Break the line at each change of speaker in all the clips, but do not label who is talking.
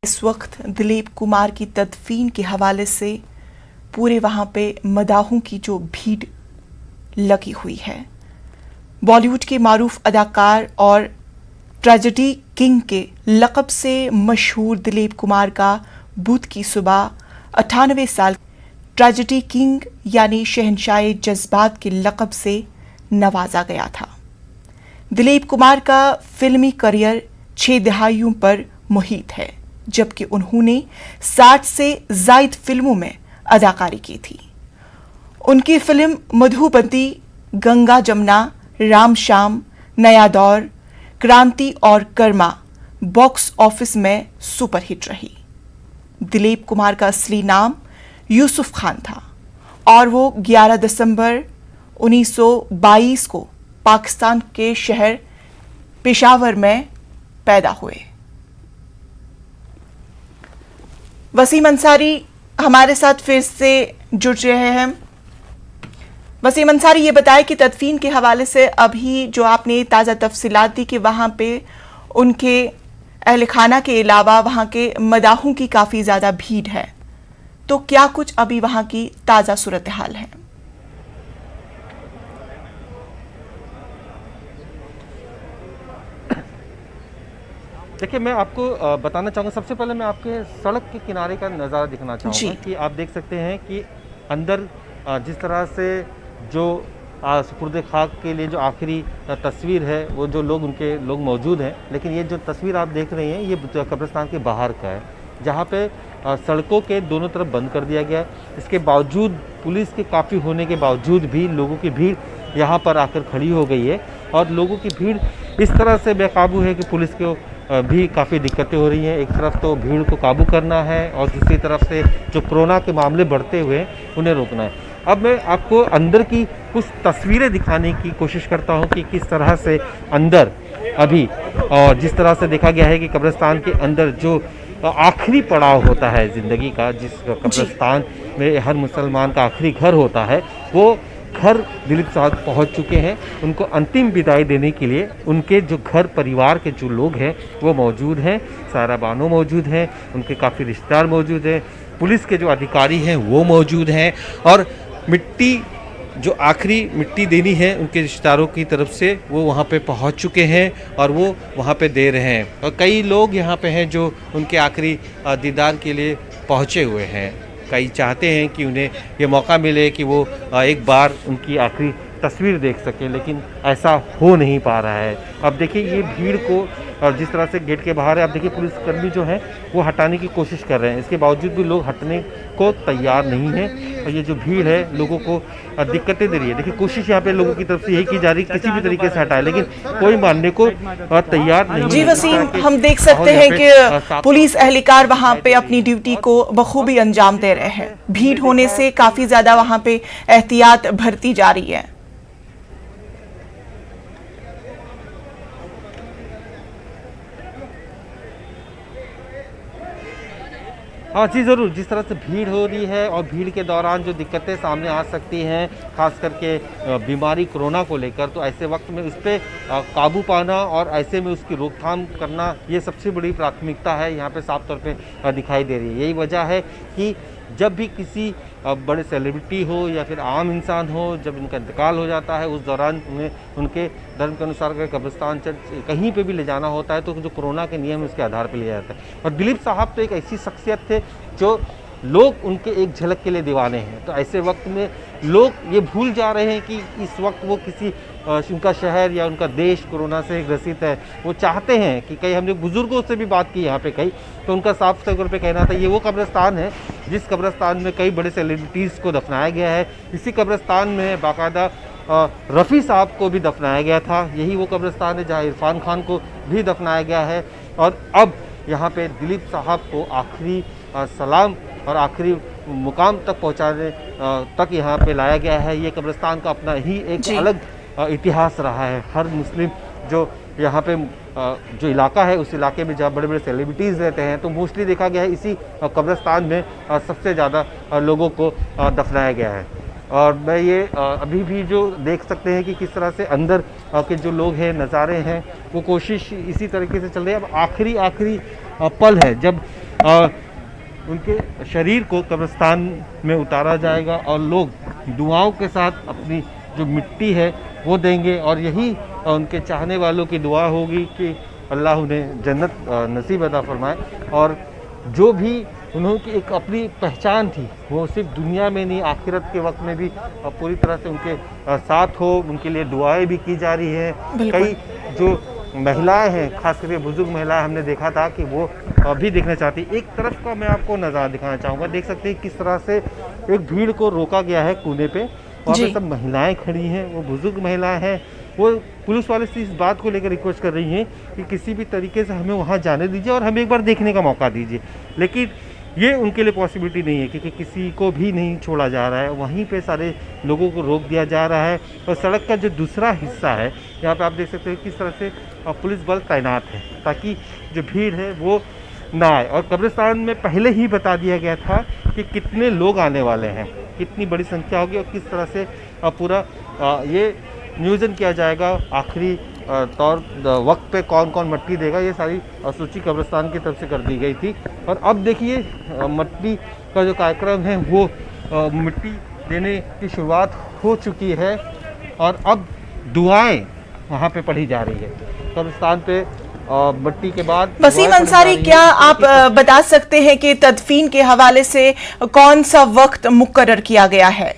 इस वक्त दिलीप कुमार की तदफीन के हवाले से पूरे वहां पे मदाहों की जो भीड़ लगी हुई है। बॉलीवुड के मारूफ अदाकार और ट्रेजेडी किंग के लक़ब से मशहूर दिलीप कुमार का बुध की सुबह 98 साल ट्रेजेडी किंग यानी शहंशाह जज्बात के लक़ब से नवाजा गया था। दिलीप कुमार का फिल्मी करियर 6 दहाइयों पर मुहित है, जबकि उन्होंने 60 से ज़ायद फिल्मों में अदाकारी की थी। उनकी फिल्म मधुबंती, गंगा जमुना, राम शाम, नया दौर, क्रांति और कर्मा बॉक्स ऑफिस में सुपरहिट रही। दिलीप कुमार का असली नाम यूसुफ खान था और वो 11 दिसंबर 1922 को पाकिस्तान के शहर पेशावर में पैदा हुए। वसीम अंसारी हमारे साथ फिर से जुड़ रहे हैं। वसीम अंसारी, ये बताएं कि तदफीन के हवाले से अभी जो आपने ताज़ा तफसीलात दी कि वहाँ पे उनके अहल खाना के अलावा वहाँ के मदाहों की काफ़ी ज़्यादा भीड़ है, तो क्या कुछ अभी वहाँ की ताज़ा सूरत हाल है?
देखिए, मैं आपको बताना चाहूँगा, सबसे पहले मैं आपके सड़क के किनारे का नज़ारा दिखाना चाहूँगा कि आप देख सकते हैं कि अंदर जिस तरह से जो सुपुर्द खाक के लिए जो आखिरी तस्वीर है, वो जो लोग मौजूद हैं, लेकिन ये जो तस्वीर आप देख रहे हैं ये कब्रिस्तान के बाहर का है, जहाँ पे सड़कों के दोनों तरफ बंद कर दिया गया है। इसके बावजूद, पुलिस के काफ़ी होने के बावजूद भी लोगों की भीड़ यहाँ पर आकर खड़ी हो गई है और लोगों की भीड़ इस तरह से बेकाबू है कि पुलिस को भी काफ़ी दिक्कतें हो रही हैं। एक तरफ तो भीड़ को काबू करना है और दूसरी तरफ से जो कोरोना के मामले बढ़ते हुए उन्हें रोकना है। अब मैं आपको अंदर की कुछ तस्वीरें दिखाने की कोशिश करता हूं कि किस तरह से अंदर अभी, और जिस तरह से देखा गया है कि कब्रिस्तान के अंदर जो आखिरी पड़ाव होता है ज़िंदगी का, जिस कब्रिस्तान में हर मुसलमान का आखिरी घर होता है, वो घर दिलीप साहब पहुंच चुके हैं। उनको अंतिम विदाई देने के लिए उनके जो घर परिवार के जो लोग हैं वो मौजूद हैं, सारा बानो मौजूद हैं, उनके काफ़ी रिश्तेदार मौजूद हैं, पुलिस के जो अधिकारी हैं वो मौजूद हैं और मिट्टी जो आखिरी मिट्टी देनी है उनके रिश्तेदारों की तरफ से वो वहाँ पे पहुँच चुके हैं और वो वहाँ पे दे रहे हैं। और कई लोग यहाँ पे हैं जो उनके आखिरी दीदार के लिए पहुँचे हुए हैं। कई चाहते हैं कि उन्हें ये मौका मिले कि वो एक बार उनकी आखिरी तस्वीर देख सकें, लेकिन ऐसा हो नहीं पा रहा है। अब देखिए, ये भीड़ को और जिस तरह से गेट के बाहर है, आप देखिए पुलिसकर्मी जो हैं वो हटाने की कोशिश कर रहे हैं, इसके बावजूद भी लोग हटने को तैयार नहीं हैं और ये जो भीड़ है लोगों को दिक्कतें दे रही है। देखिए, कोशिश यहाँ पे लोगों की तरफ से यही की जा रही है किसी भी तरीके से हटाए, लेकिन कोई मानने को तैयार नहीं है।
जी वसीम, हम देख सकते हैं कि पुलिस एहलकार वहाँ पे अपनी ड्यूटी को बखूबी अंजाम दे रहे हैं। भीड़ होने से काफ़ी ज़्यादा वहाँ पे एहतियात बरती जा रही है।
हाँ जी, ज़रूर। जिस तरह से भीड़ हो रही है और भीड़ के दौरान जो दिक्कतें सामने आ सकती हैं, ख़ास करके बीमारी कोरोना को लेकर, तो ऐसे वक्त में उस पर काबू पाना और ऐसे में उसकी रोकथाम करना, ये सबसे बड़ी प्राथमिकता है, यहाँ पे साफ तौर पे दिखाई दे रही है। यही वजह है कि जब भी किसी बड़े सेलिब्रिटी हो या फिर आम इंसान हो, जब उनका इंतकाल हो जाता है, उस दौरान उन्हें उनके धर्म के अनुसार अगर कब्रिस्तान, चर्च कहीं पे भी ले जाना होता है तो जो कोरोना के नियम है उसके आधार पर लिया जाता है। और दिलीप साहब तो एक ऐसी शख्सियत थे जो लोग उनके एक झलक के लिए दीवाने हैं। तो ऐसे वक्त में लोग ये भूल जा रहे हैं कि इस वक्त वो किसी उनका शहर या उनका देश कोरोना से ग्रसित है। वो चाहते हैं कि कई, हमने बुज़ुर्गों से भी बात की यहाँ पे कई, तो उनका साफ तौर पे कहना था ये वो कब्रिस्तान है जिस कब्रिस्तान में कई बड़े सेलिब्रिटीज़ को दफनाया गया है। इसी कब्रिस्तान में बाकायदा रफ़ी साहब को भी दफनाया गया था। यही वो कब्रिस्तान है जहाँ इरफान खान को भी दफनाया गया है। और अब यहाँ पे दिलीप साहब को आखिरी सलाम और आखिरी मुकाम तक पहुँचाने तक यहाँ पे लाया गया है। ये कब्रिस्तान का अपना ही एक अलग इतिहास रहा है। हर मुस्लिम जो यहाँ पे जो इलाका है, उस इलाके में जहाँ बड़े बड़े सेलिब्रिटीज़ रहते हैं, तो मोस्टली देखा गया है इसी कब्रिस्तान में सबसे ज़्यादा लोगों को दफनाया गया है। और मैं ये अभी भी जो देख सकते हैं कि किस तरह से अंदर के जो लोग हैं, नज़ारे हैं, वो कोशिश इसी तरीके से चल रही है। अब आखिरी पल है जब उनके शरीर को कब्रिस्तान में उतारा जाएगा और लोग दुआओं के साथ अपनी जो मिट्टी है वो देंगे और यही उनके चाहने वालों की दुआ होगी कि अल्लाह उन्हें जन्नत नसीब अता फरमाए। और जो भी उन्होंने की एक अपनी पहचान थी वो सिर्फ दुनिया में नहीं, आखिरत के वक्त में भी पूरी तरह से उनके साथ हो, उनके लिए दुआएं भी की जा रही हैं। कई जो महिलाएं हैं, खास करके बुजुर्ग महिलाएं, हमने देखा था कि वो भी देखना चाहती। एक तरफ का मैं आपको नज़ारा दिखाना चाहूँगा, देख सकते हैं किस तरह से एक भीड़ को रोका गया है कोने पे, वहाँ पे सब महिलाएं खड़ी हैं, वो बुजुर्ग महिलाएं हैं। वो पुलिस वाले से इस बात को लेकर रिक्वेस्ट कर रही हैं कि किसी भी तरीके से हमें वहाँ जाने दीजिए और हमें एक बार देखने का मौका दीजिए, लेकिन ये उनके लिए पॉसिबिलिटी नहीं है क्योंकि किसी को भी नहीं छोड़ा जा रहा है। वहीं पे सारे लोगों को रोक दिया जा रहा है। और सड़क का जो दूसरा हिस्सा है, यहाँ पे आप देख सकते हैं किस तरह से पुलिस बल तैनात है ताकि जो भीड़ है वो ना आए। और कब्रिस्तान में पहले ही बता दिया गया था कि कितने लोग आने वाले हैं, कितनी बड़ी संख्या होगी और किस तरह से पूरा ये नियोजन किया जाएगा। आखिरी तौर वक्त पे कौन कौन मट्टी देगा, ये सारी सूची कब्रिस्तान की तरफ से कर दी गई थी। और अब देखिए मट्टी का जो कार्यक्रम है वो मिट्टी देने की शुरुआत हो चुकी है और अब दुआएं वहाँ पे पढ़ी जा रही है कब्रिस्तान पे मट्टी के बाद।
वसीम अंसारी, क्या आप बता सकते हैं कि तदफीन के हवाले से कौन सा वक्त मुकर्रर किया गया है?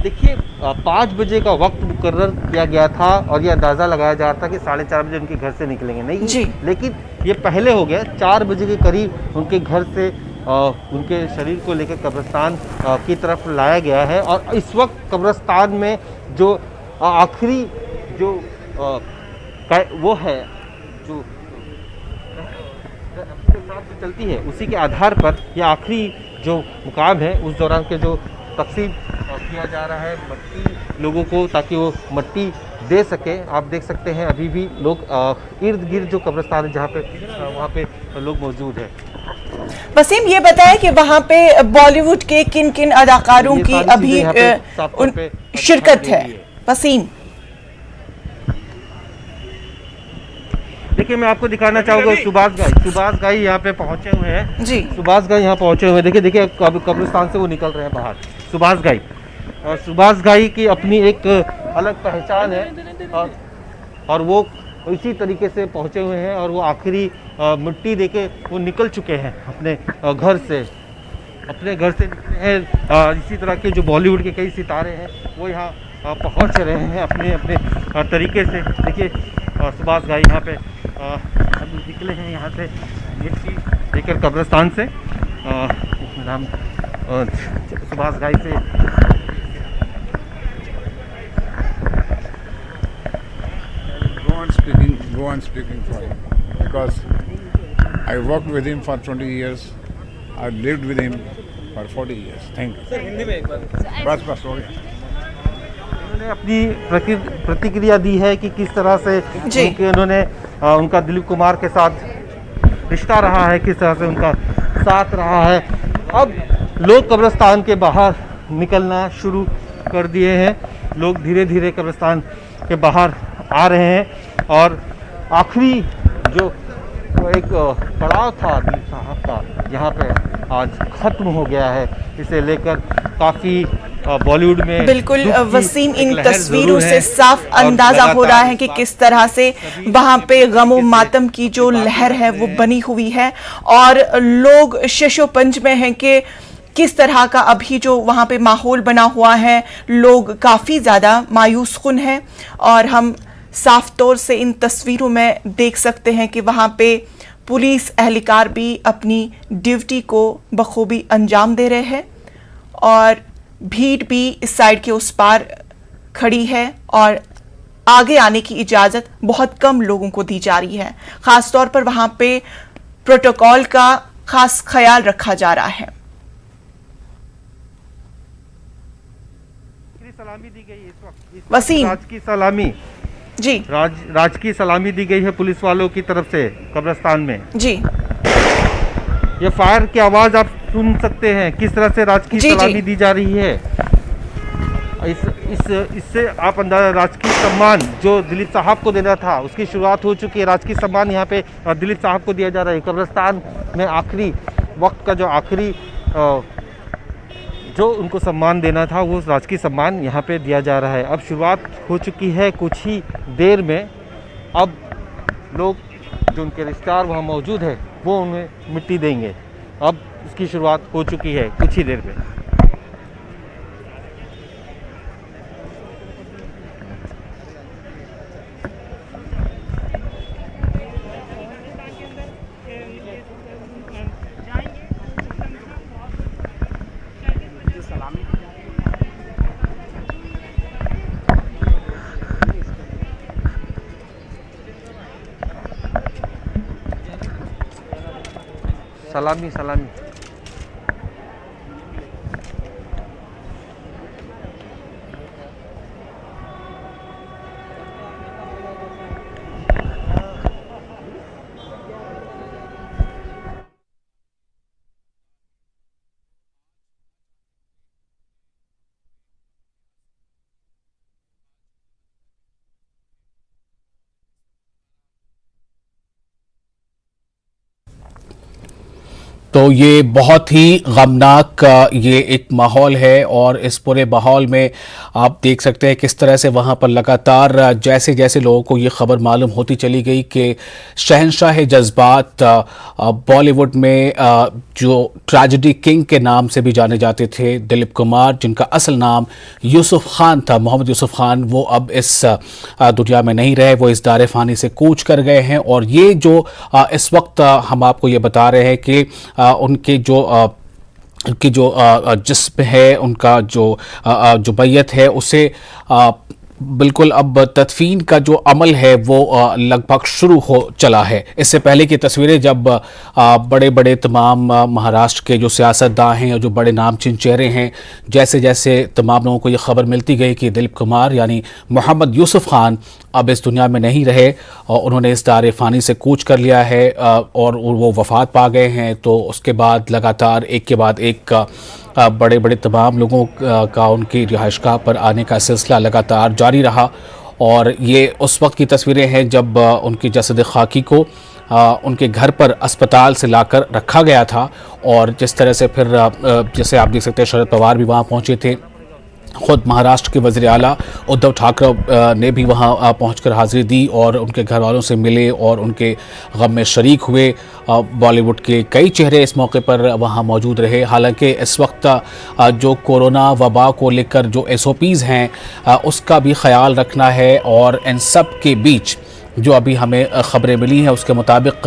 देखिए 5 बजे का वक्त मुकर्रर किया गया था और ये अंदाज़ा लगाया जा रहा था कि 4:30 बजे उनके घर से निकलेंगे, नहीं जी, लेकिन ये पहले हो गया। 4 बजे के करीब उनके घर से उनके शरीर को लेकर कब्रिस्तान की तरफ लाया गया है। और इस वक्त कब्रिस्तान में जो आखिरी जो वो है जो अपने साथ जो चलती है उसी के आधार पर यह आखिरी जो मुकाम है उस दौरान के जो तकसीम किया जा रहा है मट्टी लोगों को, ताकि वो मट्टी दे सके। आप देख सकते हैं अभी भी लोग इर्द गिर्द जो कब्रिस्तान है जहाँ पे वहाँ पे लोग मौजूद हैं।
वसीम, ये बताएं कि वहाँ पे बॉलीवुड के किन किन अदाकारों की अभी शिरकत है? वसीम,
देखिए मैं आपको दिखाना चाहूँगा सुभाष घाई यहाँ पे पहुँचे हुए हैं जी। सुभाष घाई यहाँ पहुँचे हुए हैं, देखिए कब्रिस्तान से वो निकल रहे हैं बाहर। सुभाष घाई, और सुभाष घाई की अपनी एक अलग पहचान है और वो इसी तरीके से पहुँचे हुए हैं और वो आखिरी मिट्टी देके वो निकल चुके हैं अपने घर से निकले हैं। इसी तरह के जो बॉलीवुड के कई सितारे हैं वो यहाँ पहुँच रहे हैं अपने अपने तरीके से। देखिए सुभाष घाई यहाँ पे अभी निकले हैं यहाँ से मिट्टी लेकर कब्रिस्तान से। नाम सुभाष घाई से
go on speaking for him because I worked with him for 20 years. I lived with him for 40 years. Thank you. Hindi में एक बार बस हो गया।
उन्होंने अपनी प्रतिक्रिया दी है कि किस तरह से उन्होंने उनका दिलीप कुमार के साथ रिश्ता रहा है, किस तरह से उनका साथ रहा है। अब लोग कब्रिस्तान के बाहर निकलना शुरू कर दिए हैं, लोग धीरे धीरे कब्रिस्तान के बाहर आ रहे हैं और आखिरी जो एक पड़ाव था दिलीप साहब का यहाँ पे आज ख़त्म हो गया है। इसे लेकर काफ़ी बॉलीवुड में
बिल्कुल वसीम, इन तस्वीरों से साफ अंदाजा हो रहा है कि किस तरह से वहां पे गमो मातम की जो लहर है वो बनी हुई है और लोग शशोपंज में हैं कि किस तरह का अभी जो वहां पे माहौल बना हुआ है। लोग काफ़ी ज़्यादा मायूस कुन हैं और हम साफ तौर से इन तस्वीरों में देख सकते हैं कि वहां पे पुलिस एहलकार भी अपनी ड्यूटी को बखूबी अंजाम दे रहे हैं और भीड़ भी इस साइड के उस पार खड़ी है और आगे आने की इजाज़त बहुत कम लोगों को दी जा रही है। ख़ास तौर पर वहां पे प्रोटोकॉल का खास ख्याल रखा जा रहा है।
सलामी दी गई इस वक्त
वसीम,
राज की सलामी
जी,
राज की सलामी दी गई है पुलिस वालों की तरफ से कब्रिस्तान में जी। ये फायर की आवाज आप सुन सकते हैं, किस तरह से राज की सलामी दी जा रही है। इससे आप अंदाजा, राजकीय सम्मान जो दिलीप साहब को देना था उसकी शुरुआत हो चुकी है। राजकीय सम्मान यहाँ पे दिलीप साहब को दिया जा रहा है। कब्रिस्तान में आखिरी वक्त का जो आखिरी जो उनको सम्मान देना था वो राजकीय सम्मान यहाँ पे दिया जा रहा है। अब शुरुआत हो चुकी है कुछ ही देर में। अब लोग जो उनके रिश्तेदार वहाँ मौजूद है वो उन्हें मिट्टी देंगे। अब इसकी शुरुआत हो चुकी है कुछ ही देर में। सलामी सलामी।
तो ये बहुत ही गमनाक ये एक माहौल है और इस पूरे माहौल में आप देख सकते हैं किस तरह से वहाँ पर लगातार जैसे जैसे लोगों को ये खबर मालूम होती चली गई कि शहंशाह जज्बात बॉलीवुड में जो ट्रेजेडी किंग के नाम से भी जाने जाते थे दिलीप कुमार, जिनका असल नाम यूसुफ खान था, मोहम्मद यूसुफ खान, वो अब इस दुनिया में नहीं रहे, वो इस दारे फ़ानी से कूच कर गए हैं। और ये जो इस वक्त हम आपको ये बता रहे हैं कि उनके जो जिस्म है, उनका जो बैयत है, उसे बिल्कुल अब तदफीन का जो अमल है वो लगभग शुरू हो चला है। इससे पहले की तस्वीरें जब बड़े बड़े तमाम महाराष्ट्र के जो सियासतदान हैं और जो बड़े नामचीन चेहरे हैं, जैसे जैसे तमाम लोगों को ये खबर मिलती गई कि दिलीप कुमार यानी मोहम्मद यूसुफ खान अब इस दुनिया में नहीं रहे और उन्होंने इस दारे फ़ानी से कूच कर लिया है और वो वफ़ात पा गए हैं, तो उसके बाद लगातार एक के बाद एक बड़े बड़े तमाम लोगों का उनकी रिहाइशगाह पर आने का सिलसिला लगातार जारी रहा। और ये उस वक्त की तस्वीरें हैं जब उनकी जसद खाकी को उनके घर पर अस्पताल से लाकर रखा गया था। और जिस तरह से फिर जैसे आप देख सकते हैं शरद पवार भी वहाँ पहुँचे थे, ख़ुद महाराष्ट्र के वज़ीर आला उद्धव ठाकरे ने भी वहाँ पहुंचकर हाज़िरी दी और उनके घर वालों से मिले और उनके गम में शरीक हुए। बॉलीवुड के कई चेहरे इस मौके पर वहाँ मौजूद रहे। हालांकि इस वक्त जो कोरोना वबा को लेकर जो SOPs हैं उसका भी ख्याल रखना है और इन सब के बीच जो अभी हमें ख़बरें मिली हैं उसके मुताबिक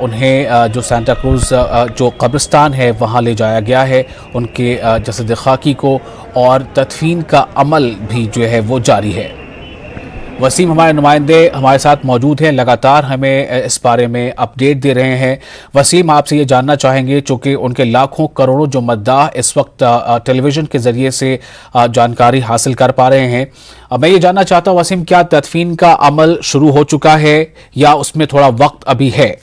उन्हें जो सांता क्रूज़ जो कब्रिस्तान है वहाँ ले जाया गया है उनके जसद खाकी को, और तदफीन का अमल भी जो है वो जारी है। वसीम हमारे नुमाइंदे हमारे साथ मौजूद हैं, लगातार हमें इस बारे में अपडेट दे रहे हैं। वसीम, आपसे ये जानना चाहेंगे, चूँकि उनके लाखों करोड़ों जो मद्दाह इस वक्त टेलीविज़न के ज़रिए से जानकारी हासिल कर पा रहे हैं, मैं ये जानना चाहता हूँ वसीम, क्या तदफीन का अमल शुरू हो चुका है या उसमें थोड़ा वक्त अभी है?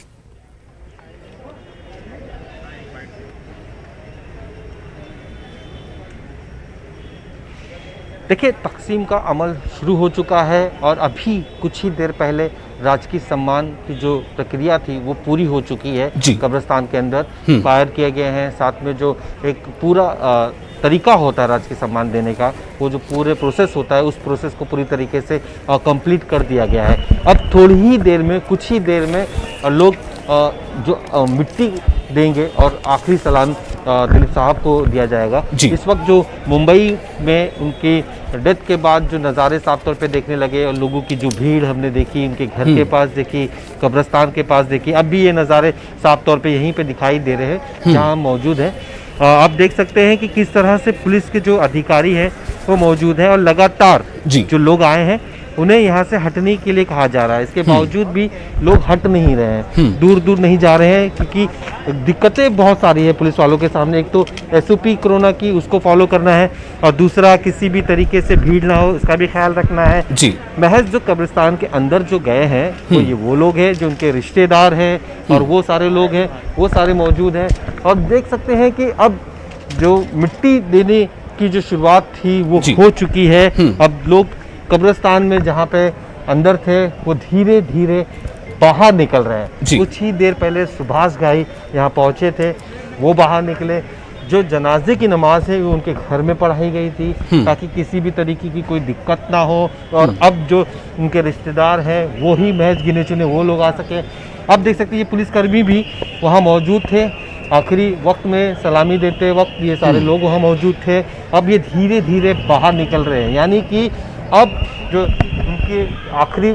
देखिए, तकसीम का अमल शुरू हो चुका है और अभी कुछ ही देर पहले राजकीय सम्मान की जो प्रक्रिया थी वो पूरी हो चुकी है। कब्रिस्तान के अंदर फायर किए गए हैं, साथ में जो एक पूरा तरीका होता है राजकीय सम्मान देने का, वो जो पूरे प्रोसेस होता है उस प्रोसेस को पूरी तरीके से कंप्लीट कर दिया गया है। अब थोड़ी ही देर में, कुछ ही देर में लोग जो मिट्टी देंगे और आखिरी सलाम दिलीप साहब को दिया जाएगा। इस वक्त जो मुंबई में उनकी डेथ के बाद जो नज़ारे साफ तौर पे देखने लगे और लोगों की जो भीड़ हमने देखी, उनके घर के पास देखी, कब्रिस्तान के पास देखी, अब भी ये नज़ारे साफ तौर पे यहीं पे दिखाई दे रहे हैं जहाँ हम मौजूद हैं। आप देख सकते हैं कि किस तरह से पुलिस के जो अधिकारी हैं वो मौजूद हैं और लगातार जो लोग आए हैं उन्हें यहाँ से हटने के लिए कहा जा रहा है। इसके बावजूद भी लोग हट नहीं रहे हैं, दूर दूर नहीं जा रहे हैं, क्योंकि दिक्कतें बहुत सारी है पुलिस वालों के सामने। एक तो SOP कोरोना की, उसको फॉलो करना है, और दूसरा किसी भी तरीके से भीड़ ना हो इसका भी ख्याल रखना है। महज जो कब्रिस्तान के अंदर जो गए हैं तो ये वो लोग हैं जो उनके रिश्तेदार हैं और वो सारे लोग हैं, वो सारे मौजूद हैं। और देख सकते हैं कि अब जो मिट्टी देने की जो शुरुआत थी वो
जी।
हो चुकी है। अब लोग कब्रिस्तान में जहाँ पे अंदर थे वो धीरे धीरे बाहर निकल रहे
जी।
हैं। कुछ ही देर पहले सुभाष घाई यहाँ पहुँचे थे, वो बाहर निकले। जो जनाजे की नमाज है वो उनके घर में पढ़ाई गई थी ताकि किसी भी तरीके की कोई दिक्कत ना हो, और अब जो उनके रिश्तेदार हैं वो ही महज गिने चुने वो लोग आ सके। अब देख सकते हैं ये पुलिसकर्मी भी वहाँ मौजूद थे, आखिरी वक्त में सलामी देते वक्त ये सारे लोग वहाँ मौजूद थे। अब ये धीरे धीरे बाहर निकल रहे हैं, यानी कि अब जो उनके आखिरी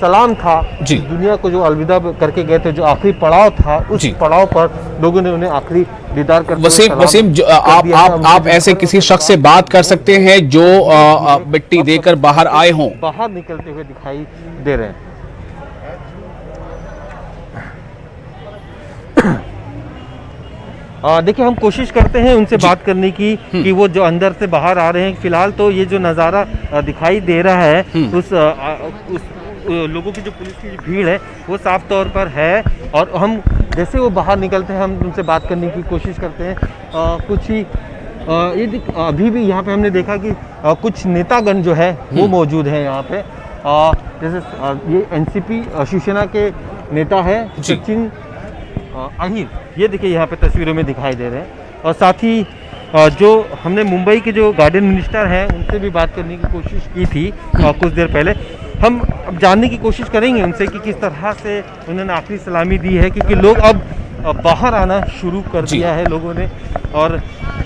सलाम था,
जी।
दुनिया को जो अलविदा करके गए थे, जो आखिरी पड़ाव था, उस
जी।
पड़ाव पर लोगों ने उन्हें आखिरी दीदार करते हुए
वसीम,
सलाम
जो
कर दिया था।
आप ऐसे किसी शख्स से बात कर सकते हैं जो मिट्टी देकर बाहर आए हों?
बाहर निकलते हुए दिखाई दे रहे हैं। देखिए हम कोशिश करते हैं उनसे बात करने की कि वो जो अंदर से बाहर आ रहे हैं। फिलहाल तो ये जो नज़ारा दिखाई दे रहा है उस लोगों की जो पुलिस की भीड़ है वो साफ तौर पर है, और हम जैसे वो बाहर निकलते हैं हम उनसे बात करने की कोशिश करते हैं। कुछ ही अभी भी यहाँ पे हमने देखा कि कुछ नेतागण जो है वो मौजूद हैं यहाँ पे। जैसे ये एनसीपी शिवसेना के नेता है सचिन अहिर, ये देखिए यहाँ पे तस्वीरों में दिखाई दे रहे हैं। और साथ ही जो हमने मुंबई के जो गार्डन मिनिस्टर हैं उनसे भी बात करने की कोशिश की थी कुछ देर पहले। हम अब जानने की कोशिश करेंगे उनसे कि किस तरह से उन्होंने आखिरी सलामी दी है, क्योंकि लोग अब बाहर आना शुरू कर दिया है लोगों ने, और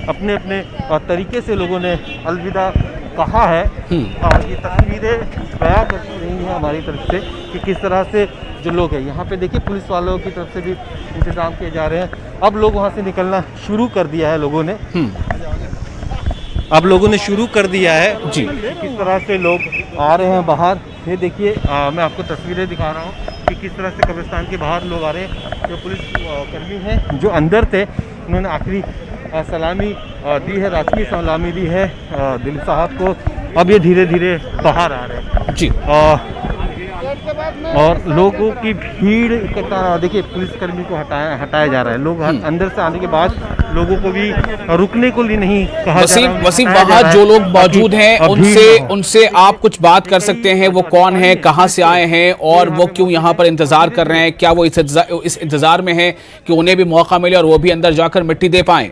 अपने अपने तरीके से लोगों ने अलविदा कहा है। और ये तस्वीरें बयां करती रही हैं हमारी तरफ से कि किस तरह से जो लोग हैं यहाँ पे देखिए पुलिस वालों की तरफ से भी इंतजाम किए जा रहे हैं। अब लोग वहाँ से निकलना शुरू कर दिया है लोगों ने, अब लोगों ने शुरू कर दिया है
जी।
किस तरह से लोग आ रहे हैं बाहर। ये देखिए मैं आपको तस्वीरें दिखा रहा हूँ कि किस तरह से कब्रिस्तान के बाहर लोग आ रहे हैं। जो पुलिस कर्मी हैं जो अंदर थे उन्होंने आखिरी सलामी दी है, राजकीय सलामी दी है दिलीप साहब को। अब ये धीरे धीरे बाहर आ रहे हैं
जी।
और लोगों की भीड़ इकट्ठा, देखिए पुलिसकर्मी को हटाया जा रहा है। लोग अंदर से आने के बाद लोगों को भी रुकने को भी नहीं कहा जा रहा है।
वसीम, वहाँ जो लोग मौजूद हैं उनसे आप कुछ बात कर सकते हैं? वो कौन है, कहाँ से आए हैं और वो क्यों यहाँ पर इंतजार कर रहे हैं? क्या वो इस इंतजार में है कि उन्हें भी मौका मिले और वो भी अंदर जाकर मिट्टी दे पाएं?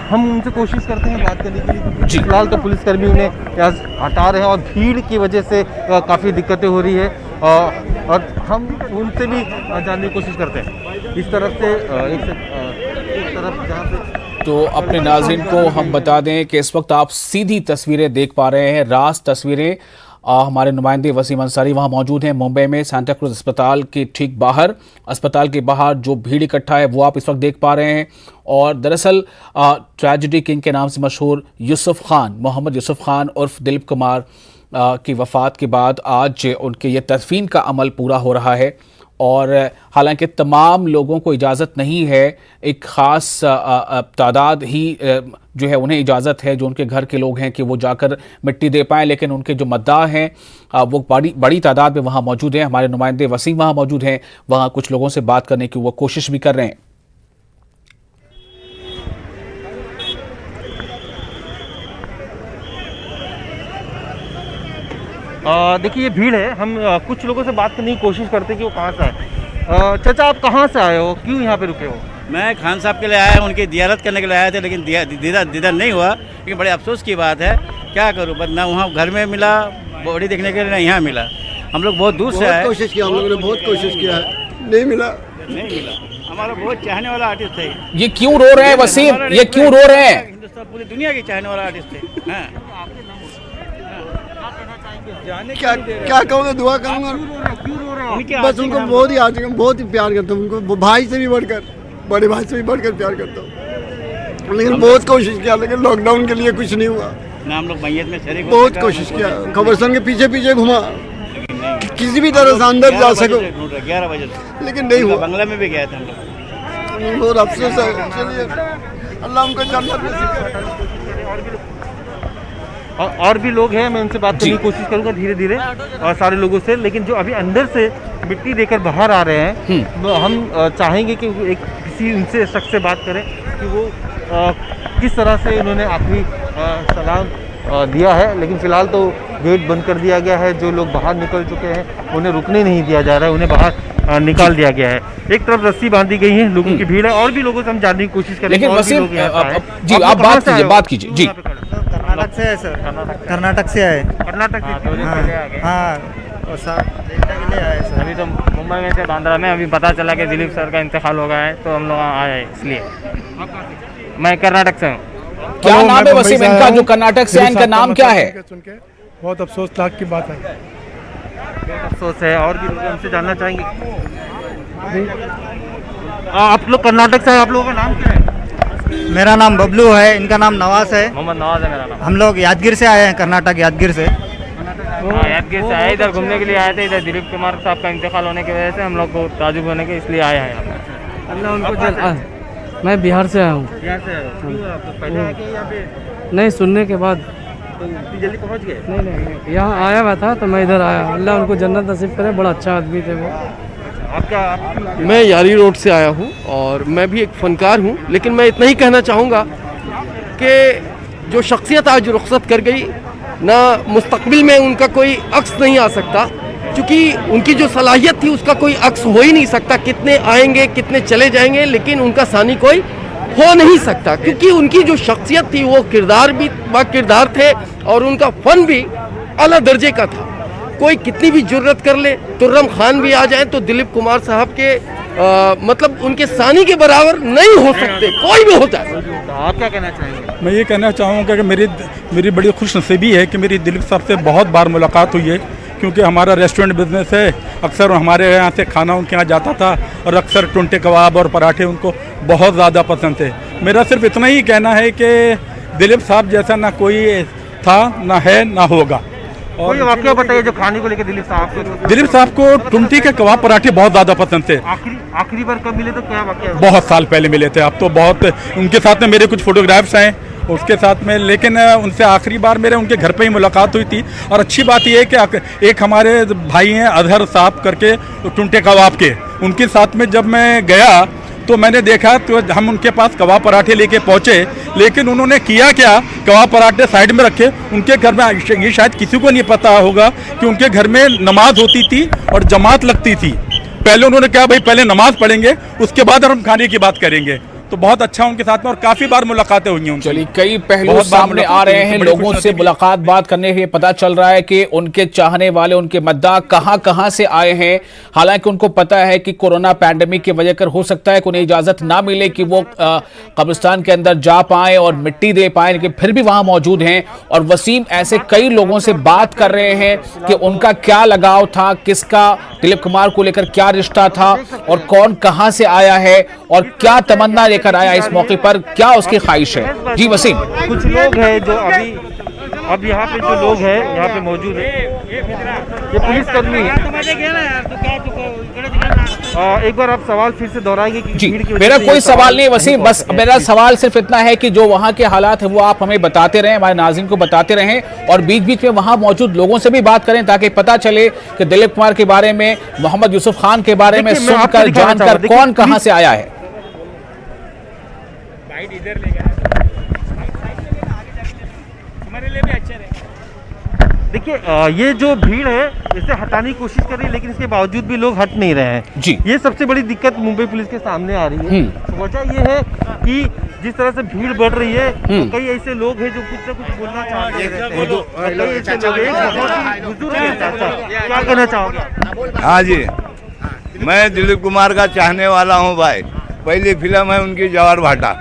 हम उनसे कोशिश करते हैं बात करने के लिए। फिलहाल तो पुलिसकर्मी उन्हें यहाँ हटा रहे हैं और भीड़ की वजह से काफ़ी दिक्कतें हो रही है, और हम उनसे भी जानने की कोशिश करते हैं। इस तरफ से एक तरफ जहाँ पे
तो अपने नाज़रीन को हम बता दें कि इस वक्त आप सीधी तस्वीरें देख पा रहे हैं, रास्त तस्वीरें। हमारे नुमाइंदे वसीम अंसारी वहाँ मौजूद हैं मुंबई में सांता क्रूज अस्पताल के ठीक बाहर। अस्पताल के बाहर जो भीड़ इकट्ठा है वो आप इस वक्त देख पा रहे हैं। और दरअसल ट्रेजेडी किंग के नाम से मशहूर यूसुफ खान, मोहम्मद यूसुफ खान उर्फ दिलीप कुमार की वफ़ात के बाद आज उनके ये तदफीन का अमल पूरा हो रहा है। और हालांकि तमाम लोगों को इजाज़त नहीं है, एक ख़ास तादाद ही जो है उन्हें इजाज़त है, जो उनके घर के लोग हैं कि वो जाकर मिट्टी दे पाएँ, लेकिन उनके जो मद्दाह हैं वो बड़ी तादाद में वहाँ मौजूद हैं। हमारे नुमाइंदे वसीम वहाँ मौजूद हैं, वहाँ कुछ लोगों से बात करने की वो कोशिश भी कर रहे हैं।
देखिए ये भीड़ है, हम कुछ लोगों से बात करने की कोशिश करते हैं कि वो कहाँ से आए। चाचा आप कहाँ से आए हो, क्यों यहाँ पे रुके हो?
मैं खान साहब के लिए आया, उनकी ज़ियारत करने के लिए आए थे, लेकिन दीदार नहीं हुआ। लेकिन बड़े अफसोस की बात है, क्या करूँ, बस ना वहाँ घर में मिला बॉडी देखने के लिए, ना यहाँ मिला। हम लोग बहुत दूर से आए,
कोशिश किया, हम लोगों ने बहुत कोशिश किया है, नहीं मिला।
हमारा बहुत चाहने वाला आर्टिस्ट है।
ये क्यों रो रहे हैं वसीम, ये क्यों रो रहे हैं?
हिंदुस्तान पूरी दुनिया की चाहने वाला आर्टिस्ट है।
क्या कहूँगा, दुआ करूँगा। बस उनको बहुत ही बहुत ही प्यार करता हूँ, उनको भाई से भी बढ़कर, बड़े भाई से भी बढ़कर प्यार करता हूँ। लेकिन बहुत कोशिश किया, लेकिन लॉकडाउन के लिए कुछ नहीं हुआ
ना। हम लोग मैयत में शरीक
बहुत कोशिश किया, खबरस्तान के पीछे पीछे घुमा, किसी भी तरह से अंदर जा सको,
11 बजे
लेकिन नहीं हुआ।
बंगला में भी गए थे हम लोग।
बहुत अफसोस है। चलिए अल्लाह उनको जन्नत नसीब करे।
और भी लोग हैं, मैं उनसे बात करने की कोशिश करूंगा धीरे धीरे और सारे लोगों से। लेकिन जो अभी अंदर से मिट्टी देकर बाहर आ रहे हैं, तो हम चाहेंगे कि एक किसी उनसे शख्स से बात करें कि वो किस तरह से उन्होंने आखिरी सलाम दिया है। लेकिन फ़िलहाल तो गेट बंद कर दिया गया है। जो लोग बाहर निकल चुके हैं उन्हें रुकने नहीं दिया जा रहा है, उन्हें बाहर निकाल दिया गया है। एक तरफ रस्सी बांधी गई है, लोगों की भीड़ है, और भी लोगों से हम जानने की कोशिश करेंगे।
लेकिन वसीम जी आप बात कीजिए जी।
कर्नाटक से है सर, कर्नाटक से आए।
कर्नाटक से
हाँ, और साहब देखने के लिए आए सर।
अभी तो मुंबई में से बांद्रा में अभी पता चला कि दिलीप सर का इंतकाल हो गया है, तो हम लोग आए इसलिए। मैं कर्नाटक से हूँ।
क्या नाम है वसीम इनका, जो कर्नाटक से इनका नाम क्या है?
सुन के बहुत अफसोस लाख की बात है।
अफसोस है, और भी लोग हमसे जानना चाहेंगे। आप लोग कर्नाटक से, आप लोगों का नाम क्या है?
मेरा नाम बबलू है, इनका नाम नवाज है।
मोहम्मद नवाज है मेरा नाम।
हम लोग यादगीर से आए हैं, कर्नाटक यादगीर से।
हाँ, यादगीर से आए, इधर घूमने के लिए आए थे। इधर दिलीप कुमार साहब का इंतकाल होने की वजह से हम लोग को ताजुब होने के इसलिए आए हैं यहाँ पे।
अल्लाह उनको मैं बिहार से आया हूँ।
बिहार से क्यों आप लोग पहले आके यहाँ पे
नहीं, सुनने के बाद
तो इतनी जल्दी पहुँच गए?
नहीं, यहाँ आया हुआ था तो मैं इधर आया। अल्लाह उनको जन्नत नसीब करे, बड़ा अच्छा आदमी थे वो।
मैं यारी रोड से आया हूँ और मैं भी एक फ़नकार हूँ, लेकिन मैं इतना ही कहना चाहूँगा कि जो शख्सियत आज रुखसत कर गई ना, मुस्तकबिल में उनका कोई अक्स नहीं आ सकता, क्योंकि उनकी जो सलाहियत थी उसका कोई अक्स हो ही नहीं सकता। कितने आएंगे, कितने चले जाएंगे, लेकिन उनका सानी कोई हो नहीं सकता, क्योंकि उनकी जो शख्सियत थी वो किरदार भी बाकिरदार थे और उनका फ़न भी आला दर्जे का था। कोई कितनी भी जुर्रत कर ले, तुर्रम खान भी आ जाए तो दिलीप कुमार साहब के मतलब उनके सानी के बराबर नहीं हो सकते, कोई भी हो जाए।
आप क्या कहना चाहेंगे?
मैं ये कहना चाहूँगा कि मेरी बड़ी खुशनसीबी है कि मेरी दिलीप साहब से बहुत बार मुलाकात हुई है, क्योंकि हमारा रेस्टोरेंट बिजनेस है। अक्सर हमारे यहाँ से खाना उनके यहाँ जाता था और अक्सर टुंटे कबाब और पराठे उनको बहुत ज़्यादा पसंद थे। मेरा सिर्फ इतना ही कहना है कि दिलीप साहब जैसा ना कोई था, ना है, ना होगा।
और कोई वाकया बताइए जो खाने को लेकर दिलीप साहब
को टुंटी के कबाब पराठे बहुत ज़्यादा पसंद थे।
आखिरी बार कब मिले, तो क्या वाकया?
बहुत साल पहले मिले थे। अब तो बहुत उनके साथ में मेरे कुछ फोटोग्राफ्स हैं उसके साथ में, लेकिन उनसे आखिरी बार मेरे उनके घर पे ही मुलाकात हुई थी। और अच्छी बात यह है कि एक हमारे भाई हैं अजहर साहब करके टुंटे कबाब के, उनके साथ में जब मैं गया तो मैंने देखा, तो हम उनके पास कबाब पराठे लेके पहुंचे, लेकिन उन्होंने किया क्या, कबाब पराठे साइड में रखे। उनके घर में ये शायद किसी को नहीं पता होगा कि उनके घर में नमाज होती थी और जमात लगती थी। पहले उन्होंने कहा भाई पहले नमाज पढ़ेंगे, उसके बाद हम खाने की बात करेंगे। तो बहुत अच्छा उनके साथ में, और काफी बार मुलाकातें हुई हैं उनसे।
चलिए, कई पहलू सामने आ रहे हैं। लोगों से मुलाकात बात करने के पता चल रहा है कि उनके चाहने वाले, उनके मद्दाह कहां से आए हैं। हालांकि उनको पता है कि कोरोना पैंडेमिक की वजह कर हो सकता है कि उन्हें इजाजत ना मिले कि वो कब्रिस्तान के अंदर जा पाए और मिट्टी दे पाए, लेकिन फिर भी वहां मौजूद हैं। और वसीम ऐसे कई लोगों से बात कर रहे हैं कि उनका क्या लगाव था, किसका दिलीप कुमार को लेकर क्या रिश्ता था, और कौन कहां से आया है और क्या तमन्ना कर आया इस मौके पर, क्या उसकी ख्वाहिश है। जी वसीम,
कुछ लोग हैं जो अब यहाँ पे जो लोग हैं यहाँ पे मौजूद है, ये पुलिसकर्मी है। एक बार आप सवाल फिर से दोहराएंगे कि
जी, मेरा कोई सवाल नहीं वसीम, बस मेरा सवाल सिर्फ इतना है कि जो वहाँ के हालात है वो आप हमें बताते रहें, हमारे नाज़रीन को बताते रहें, और बीच बीच में वहाँ मौजूद लोगों से भी बात करें ताकि पता चले कि दिलीप कुमार के बारे में, मोहम्मद यूसुफ खान के बारे में सुनकर, जानकर कौन कहाँ से आया है।
इधर ले गया हमारे लिए भी अच्छा रहे।
देखिए, ये जो भीड़ है इसे हटाने की कोशिश कर रही है, लेकिन इसके बावजूद भी लोग हट नहीं रहे हैं।
जी,
ये सबसे बड़ी दिक्कत मुंबई पुलिस के सामने आ रही है। वजह ये है कि जिस तरह से भीड़ बढ़ रही है, तो कई ऐसे लोग हैं जो कुछ ना कुछ बोलना चाहते हैं। क्या कहना चाहोगे?
हाँ जी, मैं दिलीप कुमार का चाहने वाला हूँ भाई। पहली फिल्म है उनकी जवार भाटा,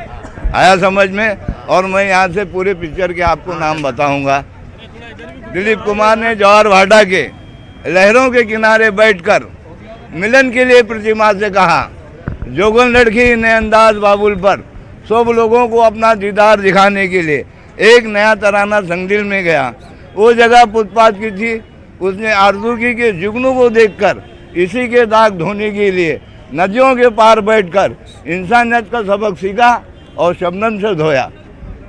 आया समझ में। और मैं यहाँ से पूरे पिक्चर के आपको नाम बताऊंगा। दिलीप कुमार ने जवार भाटा के लहरों के किनारे बैठकर मिलन के लिए प्रतिमा से कहा, जोगन लड़की ने अंदाज बाबुल पर सब लोगों को अपना दीदार दिखाने के लिए एक नया तराना संगदिल में गया। वो जगह फुटपाथ की थी। उसने आरज़ू की कि जुगनू को देखकर इसी के दाग धोने के लिए नदियों के पार बैठकर इंसानियत का सबक सीखा और शबनम से धोया।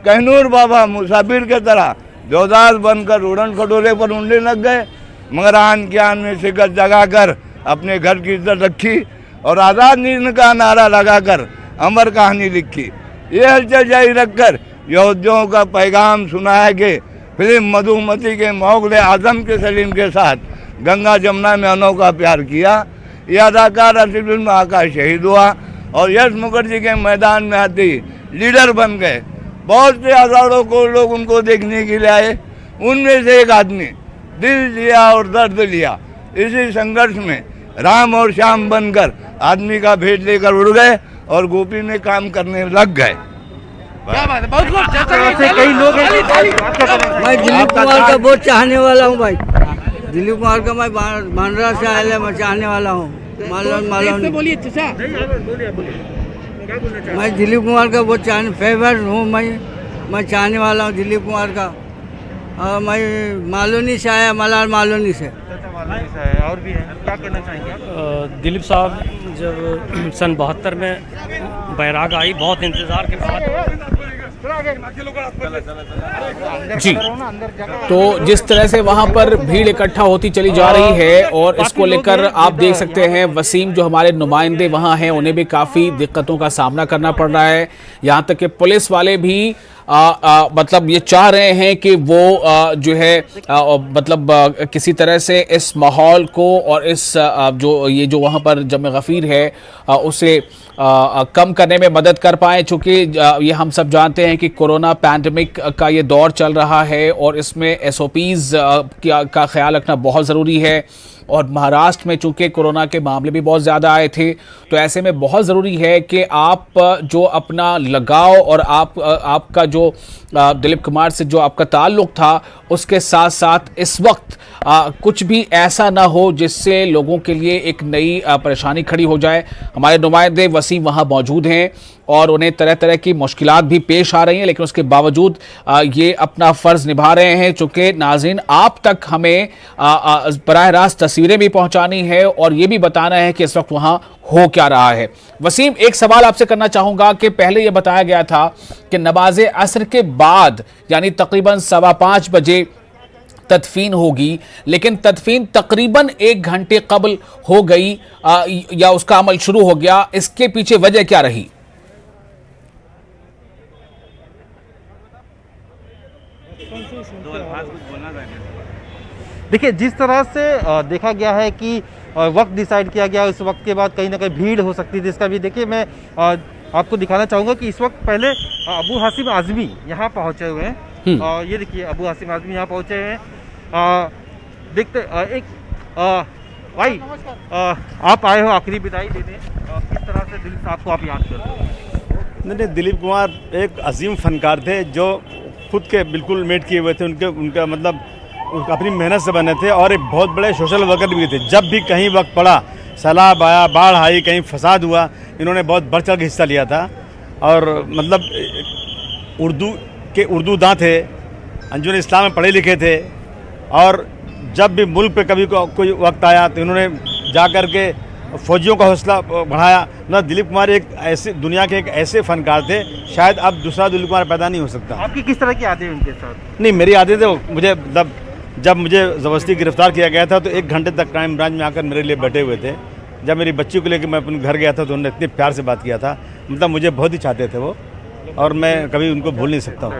कहनूर बाबा मुसाफिर के तरह देवदास बनकर उड़न खटोले पर उड़ने लग गए, मगर आन के आन में शिकस्त जगाकर अपने घर की इज्जत रखी और आज़ाद नींद का नारा लगाकर अमर कहानी लिखी। ये हलचल जारी रखकर यहूदियों का पैगाम सुनाया कि फिल्म मधुमती के मुग़ल आज़म के सलीम के साथ गंगा जमुना में अनोखा प्यार किया। यह अदाकार असली फिल्म आकाश शहीद हुआ और यश मुखर्जी के मैदान में आते ही लीडर बन गए। बहुत से हज़ारों को लोग उनको देखने के लिए आए। उनमें से एक आदमी दिल लिया और दर्द लिया। इसी संघर्ष में राम और श्याम बनकर आदमी का भेद लेकर उड़ गए और गोपी में काम करने लग गए।
क्या बात है, बहुत लोग कई लोग हैं। मैं दिलीप कुमार का बहुत चाहने वाला हूँ भाई। दिलीप कुमार का मैं बांद्रा से आया, मैं चाहने वाला हूँ। बोलिए मैं दिलीप कुमार का बहुत फेवरेट हूँ। मैं चाहने वाला हूँ दिलीप कुमार का। और मैं मालोनी से आया, मलार मालोनी से।
और भी है, क्या कहना चाहेंगे?
दिलीप साहब जब सन 72 में बैराग आई, बहुत इंतज़ार के बाद।
जी, तो जिस तरह से वहां पर भीड़ इकट्ठा होती चली जा रही है और इसको लेकर आप देख सकते हैं वसीम जो हमारे नुमाइंदे वहां हैं उन्हें भी काफ़ी दिक्कतों का सामना करना पड़ रहा है। यहाँ तक कि पुलिस वाले भी मतलब ये चाह रहे हैं कि वो जो है मतलब किसी तरह से इस माहौल को और इस जो वहाँ पर जमे गफ़ीर है उसे कम करने में मदद कर पाएँ, चूँकि ये हम सब जानते हैं कि कोरोना पैंडमिक का ये दौर चल रहा है और इसमें SOPs का ख्याल रखना बहुत ज़रूरी है। और महाराष्ट्र में चूंकि कोरोना के मामले भी बहुत ज़्यादा आए थे, तो ऐसे में बहुत ज़रूरी है कि आप जो अपना लगाव और आपका जो दिलीप कुमार से जो आपका ताल्लुक़ था उसके साथ साथ इस वक्त कुछ भी ऐसा ना हो जिससे लोगों के लिए एक नई परेशानी खड़ी हो जाए। हमारे नुमाइंदे वसीम वहाँ मौजूद हैं और उन्हें तरह तरह की मुश्किलात भी पेश आ रही हैं, लेकिन उसके बावजूद ये अपना फ़र्ज़ निभा रहे हैं। चूँकि नाज़रीन आप तक हमें बराह रास्त तस्वीरें भी पहुँचानी है और ये भी बताना है कि इस वक्त वहाँ हो क्या रहा है। वसीम, एक सवाल आपसे करना चाहूँगा कि पहले ये बताया गया था कि नमाज असर के बाद यानी तकरीबन 5:15 बजे तदफीन होगी, लेकिन तदफीन तकरीबन 1 घंटे कबल हो गई या उसका अमल शुरू हो गया। इसके पीछे वजह क्या रही?
देखिए, जिस तरह से देखा गया है कि वक्त डिसाइड किया गया, उस वक्त के बाद कहीं ना कहीं भीड़ हो सकती थी। इसका भी देखिए मैं आपको दिखाना चाहूँगा कि इस वक्त पहले अबू हासिम आज़मी यहाँ पहुँचे हुए हैं। ये देखिए अबू हासिम आज़मी यहाँ पहुँचे हैं। देखते एक भाई आप आए हो आखिरी विदाई देने, किस तरह से दिलीप साहब को आप याद करते हो?
नहीं, दिलीप कुमार एक अजीम फनकार थे जो खुद के बिल्कुल मेट किए हुए थे। उनका मतलब अपनी मेहनत से बने थे और एक बहुत बड़े सोशल वर्कर भी थे। जब भी कहीं वक्त पड़ा, सैलाब आया, बाढ़ आई, कहीं फसाद हुआ, इन्होंने बहुत बढ़ चढ़ के हिस्सा लिया था। और मतलब उर्दू दाँ थे, अंजुमन इस्लाम में पढ़े लिखे थे और जब भी मुल्क पे कभी कोई वक्त आया तो इन्होंने जा कर के फौजियों का हौसला बढ़ाया। ना दिलीप कुमार एक ऐसे दुनिया के एक ऐसे फनकार थे, शायद अब दूसरा दिलीप कुमार पैदा नहीं हो सकता।
आपकी किस तरह की यादें उनके साथ?
नहीं, मेरी यादें तो मुझे जब मुझे ज़बरदस्ती गिरफ्तार किया गया था तो 1 घंटे तक क्राइम ब्रांच में आकर मेरे लिए बैठे हुए थे। जब मेरी बच्ची को लेकर मैं अपने घर गया था तो उन्होंने इतने प्यार से बात किया था, मतलब मुझे बहुत ही चाहते थे वो, और मैं कभी उनको भूल नहीं सकता हूँ।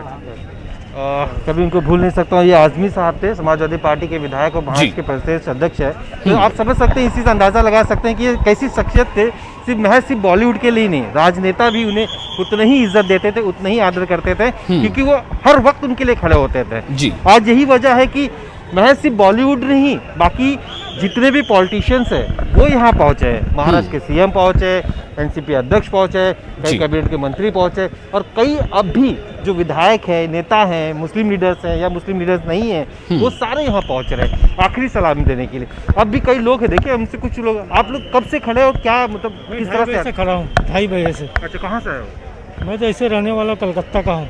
कभी उनको भूल नहीं सकता हूँ। ये आज़मी साहब थे, समाजवादी पार्टी के विधायक और भाजपा के प्रदेश अध्यक्ष है। तो आप समझ सकते हैं, इसी से अंदाज़ा लगा सकते हैं कि ये कैसी शख्सियत थे। सिर्फ बॉलीवुड के लिए नहीं, राजनेता भी उन्हें उतने ही इज्जत देते थे, उतने ही आदर करते थे, क्योंकि वो हर वक्त उनके लिए खड़े होते थे। आज यही वजह है कि महज सिर्फ बॉलीवुड नहीं, बाकी जितने भी पॉलिटिशियंस हैं वो यहाँ पहुँचे हैं। महाराष्ट्र के CM पहुँचे, NCP अध्यक्ष पहुँचे, कई कैबिनेट के मंत्री पहुँचे, और कई अब भी जो विधायक हैं, नेता हैं, मुस्लिम लीडर्स हैं या मुस्लिम लीडर्स नहीं हैं, वो सारे यहाँ पहुँच रहे हैं आखिरी सलामी देने के लिए। अब भी कई लोग हैं, देखिए हमसे कुछ लोग। आप लोग कब से खड़े हो, क्या मतलब किस तरह से
खड़ा हूँ? 2:30 बजे से।
अच्छा, कहाँ से आए हो?
मैं तो ऐसे रहने वाला कलकत्ता का हूँ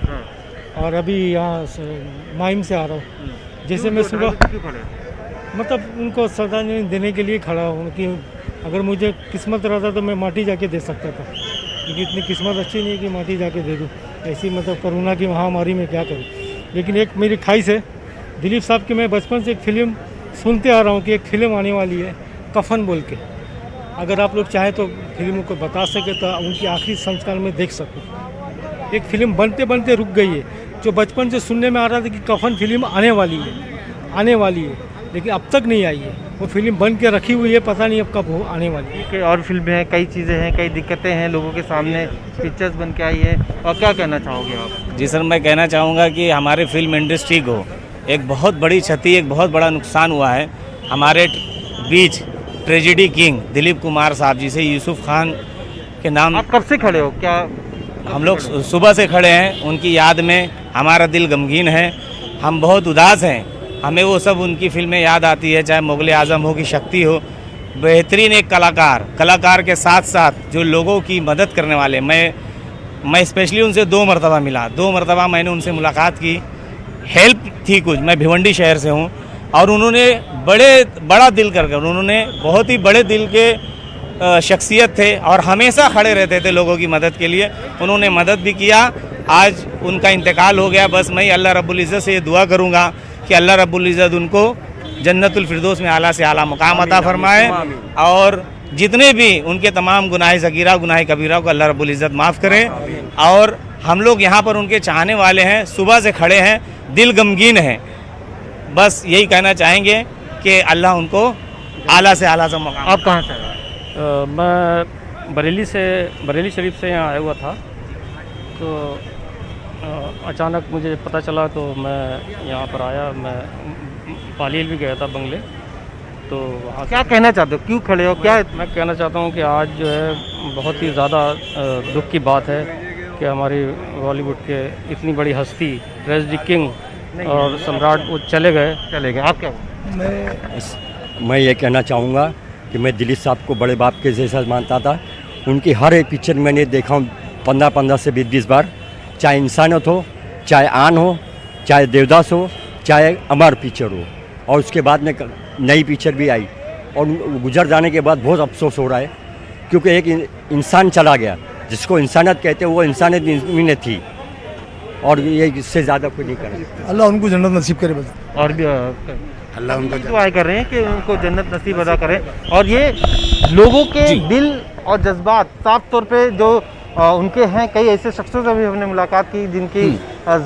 और अभी यहाँ माइम से आ रहा हूँ। जैसे मैं सुबह मतलब उनको श्रद्धांजलि देने के लिए खड़ा हूँ कि अगर मुझे किस्मत रहता तो मैं माटी जाके दे सकता था, क्योंकि इतनी किस्मत अच्छी नहीं है कि माटी जाके दे दूँ। ऐसी मतलब कोरोना की महामारी में क्या करूँ। लेकिन एक मेरी ख्वाहिश है दिलीप साहब की, मैं बचपन से एक फ़िल्म सुनते आ रहा हूँ कि एक फ़िल्म आने वाली है कफन बोल के। अगर आप लोग चाहें तो फिल्म को बता सके तो उनकी आखिरी संस्कार में देख सकूँ। एक फ़िल्म बनते बनते रुक गई है, जो बचपन से सुनने में आ रहा था कि कफन फिल्म आने वाली है, लेकिन अब तक नहीं आई है। वो फिल्म बन के रखी हुई है, पता नहीं अब कब हो आने वाली है।
कई और फिल्में हैं, कई चीज़ें हैं, कई दिक्कतें हैं लोगों के सामने, पिक्चर्स बन के आई है, और क्या कहना चाहोगे आप?
जी सर, मैं कहना चाहूँगा कि हमारे फिल्म इंडस्ट्री को एक बहुत बड़ी क्षति, एक बहुत बड़ा नुकसान हुआ है। हमारे बीच ट्रेजेडी किंग दिलीप कुमार साहब जिसे यूसुफ खान के नाम।
आप कब से खड़े हो? क्या
हम लोग सुबह से खड़े हैं उनकी याद में, हमारा दिल गमगीन है, हम बहुत उदास हैं। हमें वो सब उनकी फिल्में याद आती है, चाहे मुग़ल आज़म हो कि शक्ति हो। बेहतरीन एक कलाकार के साथ साथ जो लोगों की मदद करने वाले, मैं स्पेशली उनसे 2 मरतबा मिला। 2 मरतबा मैंने उनसे मुलाकात की, हेल्प थी कुछ। मैं भिवंडी शहर से हूँ और उन्होंने बड़ा दिल कर उन्होंने बहुत ही बड़े दिल के शख्सियत थे और हमेशा खड़े रहते थे लोगों की मदद के लिए। उन्होंने मदद भी किया। आज उनका इंतकाल हो गया। बस मैं अल्लाह रब्बुल इज़्ज़त से ये दुआ करूँगा कि अल्लाह रब्बुल इज़्ज़त उनको जन्नतुल फिरदौस में आला से आला मुकाम अता फरमाए, और जितने भी उनके तमाम गुनाह सगीरा गुनाह कबीरा को अल्लाह रब्बुल इज़्ज़त माफ़ करे। और हम लोग यहाँ पर उनके चाहने वाले हैं, सुबह से खड़े हैं, दिल गमगीन है। बस यही कहना चाहेंगे कि अल्लाह उनको आला से आला सा मुकाम।
आप कहाँ से?
मैं बरेली शरीफ से यहाँ आया हुआ था, तो अचानक मुझे पता चला तो मैं यहाँ पर आया। मैं पालील भी गया था बंगले, तो वहाँ
क्या कहना चाहते हो, क्यों खड़े हो? क्या
मैं कहना चाहता हूँ कि आज जो है बहुत ही ज़्यादा दुख की बात है कि हमारी बॉलीवुड के इतनी बड़ी हस्ती ट्रेजेडी किंग और सम्राट वो चले गए।
आप क्या?
मैं ये कहना चाहूँगा कि मैं दिलीप साहब को बड़े बाप के जैसा मानता था। उनकी हर एक पिक्चर मैंने देखा हूँ 15 से 20 बार, चाहे इंसानियत हो, चाहे आन हो, चाहे देवदास हो, चाहे अमर पिक्चर हो। और उसके बाद में नई पिक्चर भी आई और गुजर जाने के बाद बहुत अफसोस हो रहा है, क्योंकि एक इंसान चला गया जिसको इंसानियत कहते हैं, वो इंसानियत में थी और ये इससे ज़्यादा कोई नहीं करे।
अल्लाह उनको जन्नत नसीब करे। बस
और भी
अल्लाह उनको
दुआ कर रहे हैं कि उनको जन्नत नसीब अदा करें। और ये लोगों के दिल और जज्बात साफ तौर पे जो उनके हैं, कई ऐसे शख्सों से भी हमने मुलाकात की जिनकी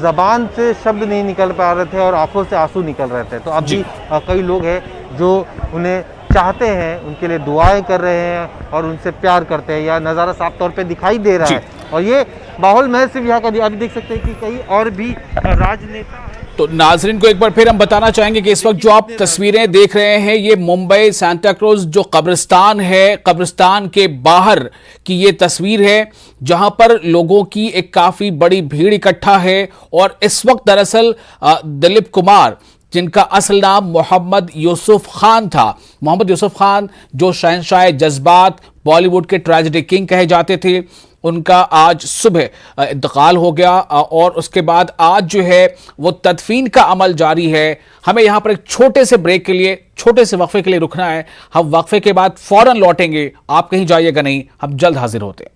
ज़बान से शब्द नहीं निकल पा रहे थे और आंखों से आंसू निकल रहे थे। तो अब भी कई लोग हैं जो उन्हें चाहते हैं, उनके लिए दुआएं कर रहे हैं और उनसे प्यार करते हैं। यह नज़ारा साफ तौर पे दिखाई दे रहा है और ये माहौल महज सिर्फ यहाँ का अभी देख सकते हैं कि कई और भी राजनेता।
तो नाजरीन को एक बार फिर हम बताना चाहेंगे कि इस वक्त जो आप तस्वीरें देख रहे हैं, ये मुंबई सांता क्रूज जो कब्रिस्तान है, कब्रिस्तान के बाहर की ये तस्वीर है, जहां पर लोगों की एक काफी बड़ी भीड़ इकट्ठा है। और इस वक्त दरअसल दिलीप कुमार, जिनका असल नाम मोहम्मद यूसुफ खान था, मोहम्मद यूसुफ खान जो शहंशाह जज्बात, बॉलीवुड के ट्रेजेडी किंग कहे जाते थे, उनका आज सुबह इंतकाल हो गया। और उसके बाद आज जो है वो तदफीन का अमल जारी है। हमें यहाँ पर एक छोटे से ब्रेक के लिए, छोटे से वक्फे के लिए रुकना है। हम वक्फे के बाद फौरन लौटेंगे, आप कहीं जाइएगा नहीं, हम जल्द हाजिर होते हैं।